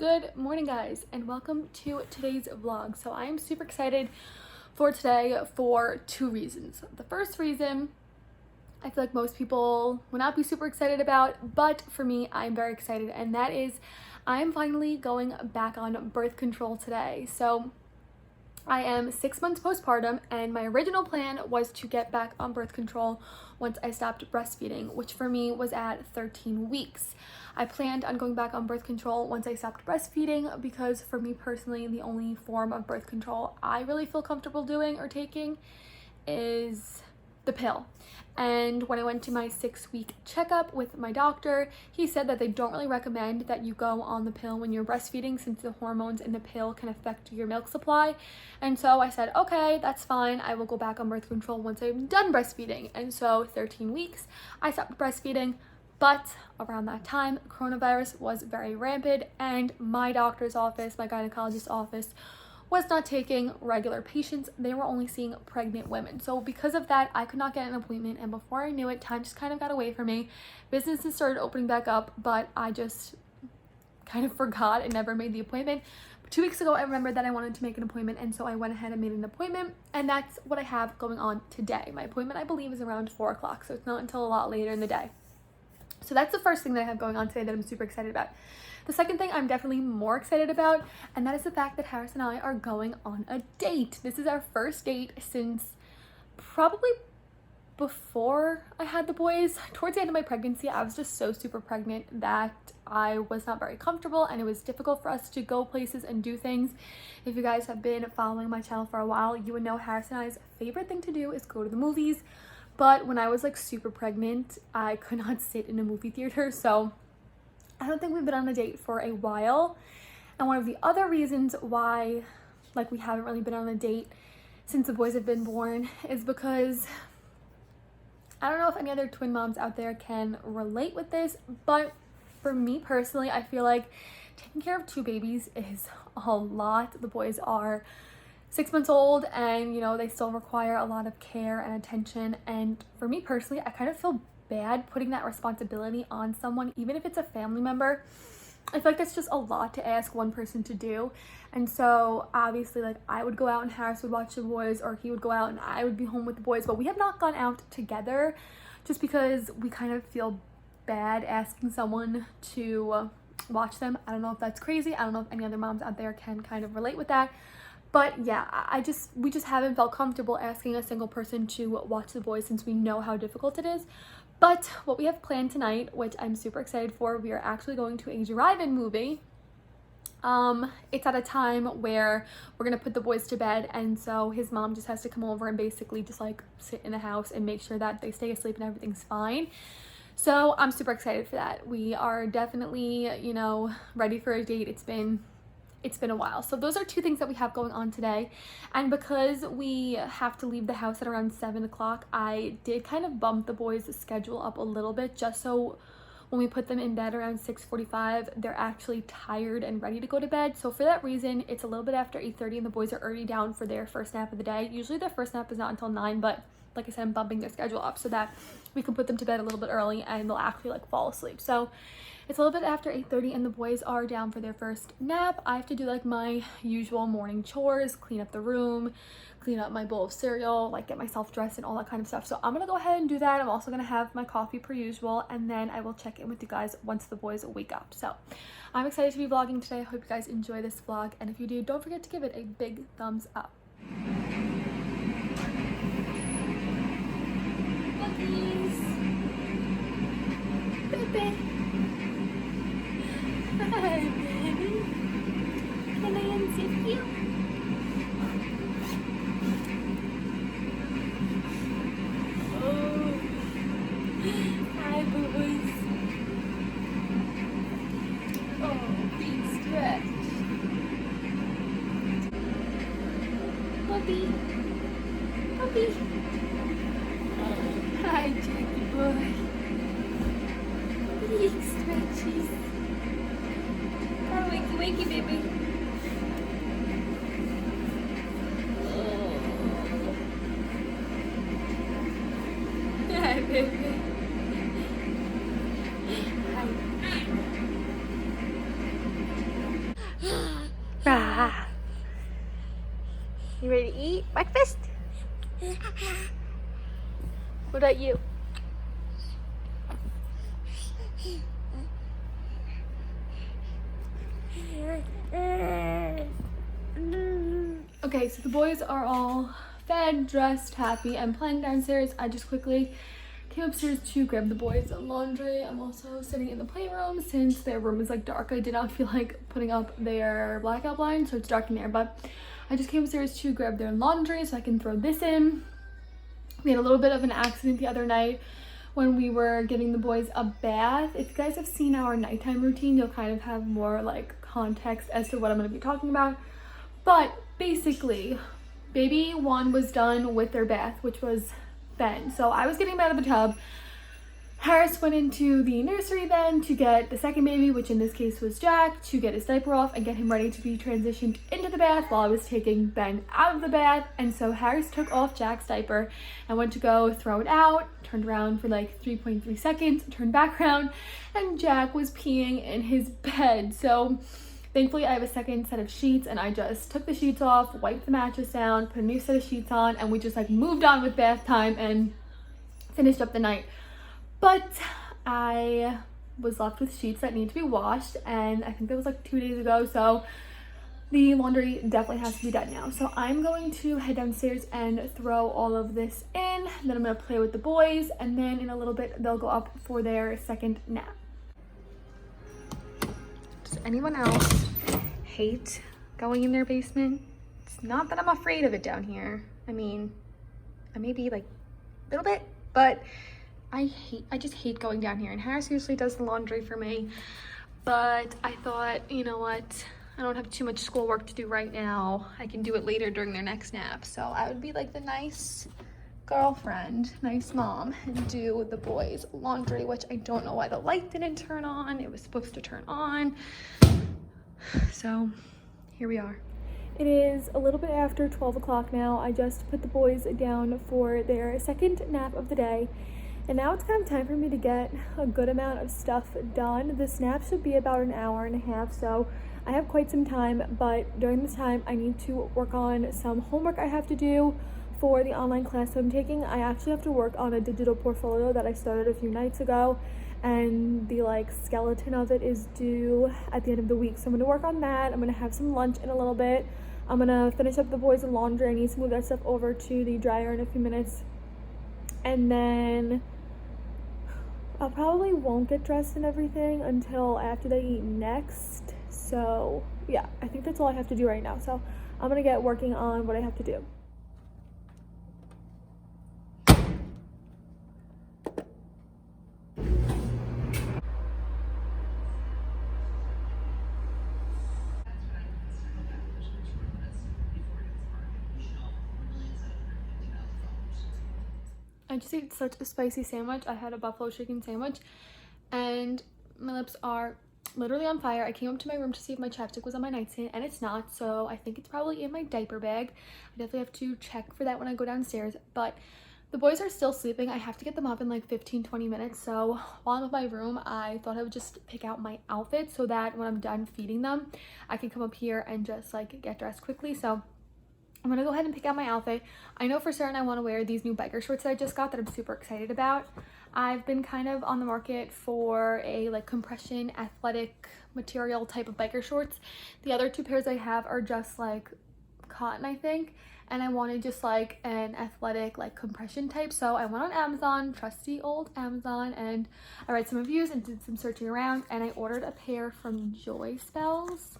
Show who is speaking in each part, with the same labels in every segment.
Speaker 1: Good morning, guys, and welcome to today's vlog. So I am super excited for today for two reasons. The first reason I feel like most people will not be super excited about, but for me, I'm very excited, and that is I'm finally going back on birth control today. So I am 6 months postpartum, and my original plan was to get back on birth control once I stopped breastfeeding, which for me was at 13 weeks. I planned on going back on birth control once I stopped breastfeeding because for me personally, the only form of birth control I really feel comfortable doing or taking is the pill. And when I went to my 6-week checkup with my doctor, he said that they don't really recommend that you go on the pill when you're breastfeeding since the hormones in the pill can affect your milk supply. And so I said, okay, that's fine. I will go back on birth control once I'm done breastfeeding. And so 13 weeks, I stopped breastfeeding. But around that time, coronavirus was very rampant, and my doctor's office, my gynecologist's office, was not taking regular patients. They were only seeing pregnant women. So because of that, I could not get an appointment, and before I knew it, time just kind of got away from me. Businesses started opening back up, but I just kind of forgot and never made the appointment. 2 weeks ago, I remembered that I wanted to make an appointment, and so I went ahead and made an appointment, and that's what I have going on today. My appointment, I believe, is around 4 o'clock, so it's not until a lot later in the day. So that's the first thing that I have going on today that I'm super excited about. The second thing I'm definitely more excited about, and that is the fact that Harris and I are going on a date. This is our first date since probably before I had the boys. Towards the end of my pregnancy, I was just so super pregnant that I was not very comfortable, and it was difficult for us to go places and do things. If you guys have been following my channel for a while, you would know Harris and I's favorite thing to do is go to the movies. But when I was like super pregnant, I could not sit in a movie theater, so I don't think we've been on a date for a while. And one of the other reasons why we haven't really been on a date since the boys have been born is because I don't know if any other twin moms out there can relate with this, but for me personally, I feel like taking care of two babies is a lot. The boys are 6 months old, and they still require a lot of care and attention, and for me personally, I kind of feel bad putting that responsibility on someone, even if it's a family member. I feel like that's just a lot to ask one person to do. And so obviously, I would go out and Harris would watch the boys, or he would go out and I would be home with the boys, but we have not gone out together just because we kind of feel bad asking someone to watch them. I don't know if that's crazy. I don't know if any other moms out there can kind of relate with that. But yeah, we just haven't felt comfortable asking a single person to watch the boys since we know how difficult it is. But what we have planned tonight, which I'm super excited for, we are actually going to a drive-in movie. It's at a time where we're gonna put the boys to bed, and so his mom just has to come over and basically just sit in the house and make sure that they stay asleep and everything's fine. So I'm super excited for that. We are definitely, ready for a date. It's been a while. So those are two things that we have going on today. And because we have to leave the house at around 7 o'clock, I did kind of bump the boys' schedule up a little bit just so when we put them in bed around 6:45, they're actually tired and ready to go to bed. So for that reason, it's a little bit after 8:30 and the boys are already down for their first nap of the day. Usually their first nap is not until 9, but like I said, I'm bumping their schedule up so that we can put them to bed a little bit early and they'll actually fall asleep. So it's a little bit after 8:30 and the boys are down for their first nap. I have to do my usual morning chores, clean up the room, clean up my bowl of cereal, get myself dressed and all that kind of stuff. So I'm gonna go ahead and do that. I'm also gonna have my coffee per usual, and then I will check in with you guys once the boys wake up. So I'm excited to be vlogging today. I hope you guys enjoy this vlog, and if you do, don't forget to give it a big thumbs up. Cookies. Baby. Hi, baby. Can I unzip you? Oh. Hi, boo-boos. Oh, big stretch. Puppy. Puppy. Hi, Jackie boy. Big stretches. Oh, wakey, wakey, baby. Oh. Hi, baby. Hi. Rah. You ready to eat breakfast? What about you? Okay, so the boys are all fed, dressed, happy, and playing downstairs. I just quickly came upstairs to grab the boys' laundry. I'm also sitting in the playroom since their room is like dark. I did not feel like putting up their blackout blind, so it's dark in there, but I just came upstairs to grab their laundry so I can throw this in. We had a little bit of an accident the other night when we were giving the boys a bath. If you guys have seen our nighttime routine, you'll kind of have more like context as to what I'm going to be talking about. But basically, baby one was done with their bath, which was Ben. So I was getting him out of the tub. Harris went into the nursery then to get the second baby, which in this case was Jack, to get his diaper off and get him ready to be transitioned into the bath while I was taking Ben out of the bath. And so Harris took off Jack's diaper and went to go throw it out, turned around for like 3.3 seconds, turned back around, and Jack was peeing in his bed. So thankfully I have a second set of sheets, and I just took the sheets off, wiped the mattress down, put a new set of sheets on, and we just like moved on with bath time and finished up the night. But I was left with sheets that need to be washed, and I think that was like 2 days ago, so the laundry definitely has to be done now. So I'm going to head downstairs and throw all of this in, then I'm going to play with the boys, and then in a little bit they'll go up for their second nap. Does anyone else hate going in their basement? It's not that I'm afraid of it down here. I mean, I may be like a little bit, but I just hate going down here. And Harris usually does the laundry for me, but I thought, you know what, I don't have too much schoolwork to do right now. I can do it later during their next nap. So I would be like the nice girlfriend, nice mom, and do the boys' laundry, which I don't know why the light didn't turn on. It was supposed to turn on. So here we are. It is a little bit after 12 o'clock now. I just put the boys down for their second nap of the day. And now it's kind of time for me to get a good amount of stuff done. The nap should be about an hour and a half, so I have quite some time, but during this time I need to work on some homework I have to do for the online class that I'm taking. I actually have to work on a digital portfolio that I started a few nights ago, and the like skeleton of it is due at the end of the week. So I'm gonna work on that. I'm gonna have some lunch in a little bit. I'm gonna finish up the boys' laundry. I need to move that stuff over to the dryer in a few minutes. And then I probably won't get dressed and everything until after they eat next. So yeah, I think that's all I have to do right now. So I'm gonna get working on what I have to do. I just ate such a spicy sandwich. I had a buffalo chicken sandwich and my lips are literally on fire. I came up to my room to see if my chapstick was on my nightstand, and it's not, so I think it's probably in my diaper bag. I definitely have to check for that when I go downstairs, but the boys are still sleeping. I have to get them up in like 15-20 minutes, so while I'm in my room I thought I would just pick out my outfit so that when I'm done feeding them I can come up here and just like get dressed quickly. So I'm gonna go ahead and pick out my outfit. I know for certain I want to wear these new biker shorts that I just got that I'm super excited about. I've been kind of on the market for a like compression athletic material type of biker shorts. The other two pairs I have are just like cotton, I think, and I wanted just like an athletic like compression type. So I went on Amazon, trusty old Amazon, and I read some reviews and did some searching around, and I ordered a pair from Joy Spells.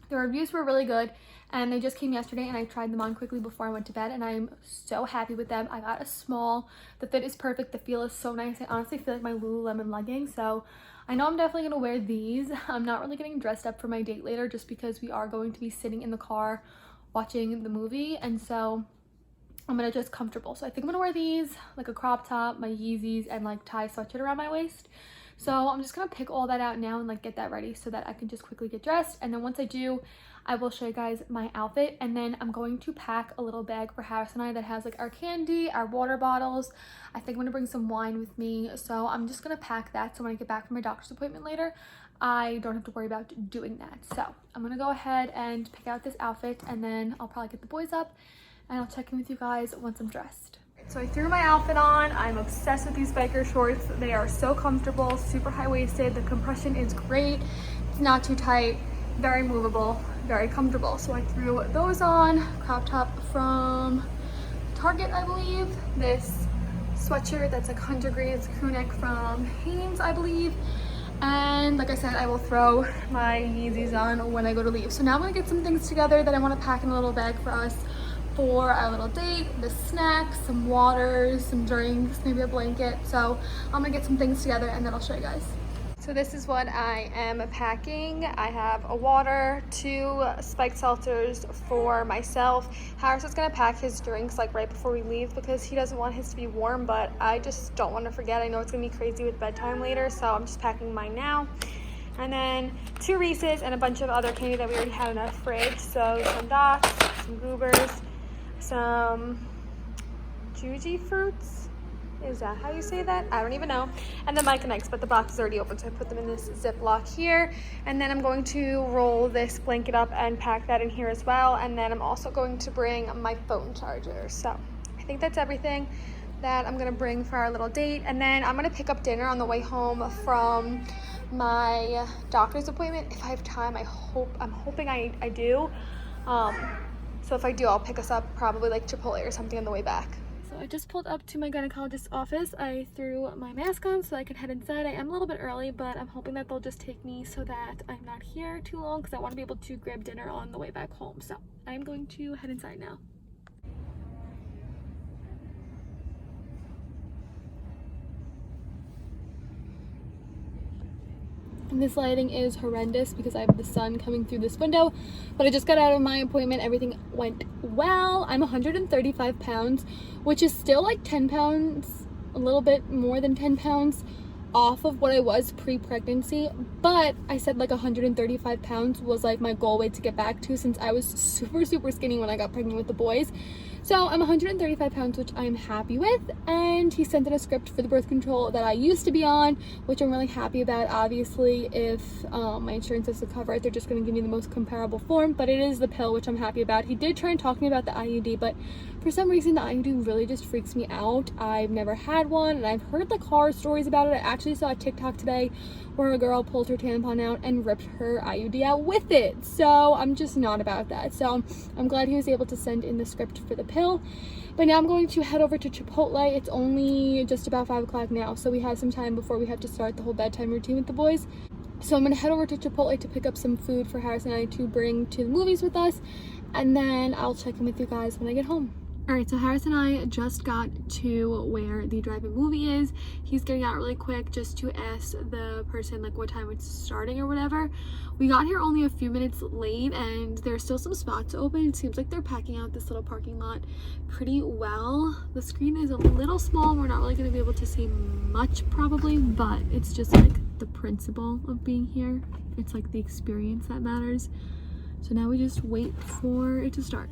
Speaker 1: The reviews were really good, and they just came yesterday, and I tried them on quickly before I went to bed, and I'm so happy with them. I got a small. The fit is perfect. The feel is so nice. I honestly feel like my Lululemon leggings, so I know I'm definitely going to wear these. I'm not really getting dressed up for my date later just because we are going to be sitting in the car watching the movie, and so I'm going to just comfortable. So I think I'm going to wear these, like a crop top, my Yeezys, and like tie a sweatshirt around my waist. So I'm just gonna pick all that out now and like get that ready so that I can just quickly get dressed. And then once I do, I will show you guys my outfit. And then I'm going to pack a little bag for Harris and I that has like our candy, our water bottles. I think I'm gonna bring some wine with me. So I'm just gonna pack that so when I get back from my doctor's appointment later, I don't have to worry about doing that. So I'm gonna go ahead and pick out this outfit, and then I'll probably get the boys up and I'll check in with you guys once I'm dressed. So I threw my outfit on. I'm obsessed with these biker shorts. They are so comfortable, super high-waisted. The compression is great. It's not too tight, very movable, very comfortable. So I threw those on. Crop top from Target, I believe. This sweatshirt that's like 100 degrees, crew neck from Hanes, I believe. And like I said, I will throw my Yeezys on when I go to leave. So now I'm gonna get some things together that I want to pack in a little bag for us for our little date, the snacks, some waters, some drinks, maybe a blanket. So I'm gonna get some things together and then I'll show you guys. So this is what I am packing. I have a water, 2 spiked seltzers for myself. Harris is gonna pack his drinks like right before we leave because he doesn't want his to be warm, but I just don't want to forget. I know it's gonna be crazy with bedtime later, so I'm just packing mine now. And then 2 Reese's and a bunch of other candy that we already had in our fridge. So some dots, some goobers, some Juji fruits. Is that how you say that? I don't even know. And then Mike and Ike's, but the box is already open, so I put them in this Ziploc here. And then I'm going to roll this blanket up and pack that in here as well. And then I'm also going to bring my phone charger. So I think that's everything that I'm gonna bring for our little date. And then I'm gonna pick up dinner on the way home from my doctor's appointment. If I have time, I'm hoping I do. So if I do, I'll pick us up probably like Chipotle or something on the way back. So I just pulled up to my gynecologist's office. I threw my mask on so I can head inside. I am a little bit early, but I'm hoping that they'll just take me so that I'm not here too long because I want to be able to grab dinner on the way back home. So I'm going to head inside now. And this lighting is horrendous because I have the sun coming through this window, but I just got out of my appointment. Everything went well. I'm 135 pounds, which is still like 10 pounds, a little bit more than 10 pounds off of what I was pre-pregnancy, but I said like 135 pounds was like my goal weight to get back to, since I was super skinny when I got pregnant with the boys. So I'm 135 pounds, which I'm happy with, and he sent in a script for the birth control that I used to be on, which I'm really happy about. Obviously, if my insurance has to cover it, they're just going to give me the most comparable form, but it is the pill, which I'm happy about. He did try and talk to me about the IUD, but for some reason the IUD really just freaks me out. I've never had one, and I've heard like horror stories about it. I actually saw a TikTok today where a girl pulled her tampon out and ripped her IUD out with it. So I'm just not about that. So I'm glad he was able to send in the script for the pill. But now I'm going to head over to Chipotle. It's only just about 5 o'clock now, so we have some time before we have to start the whole bedtime routine with the boys. So I'm going to head over to Chipotle to pick up some food for Harris and I to bring to the movies with us, and then I'll check in with you guys when I get home. Alright, so Harris and I just got to where the drive-in movie is. He's getting out really quick just to ask the person like what time it's starting or whatever. We got here only a few minutes late and there's still some spots open. It seems like they're packing out this little parking lot pretty well. The screen is a little small. We're not really going to be able to see much probably, but it's just like the principle of being here. It's like the experience that matters. So now we just wait for it to start.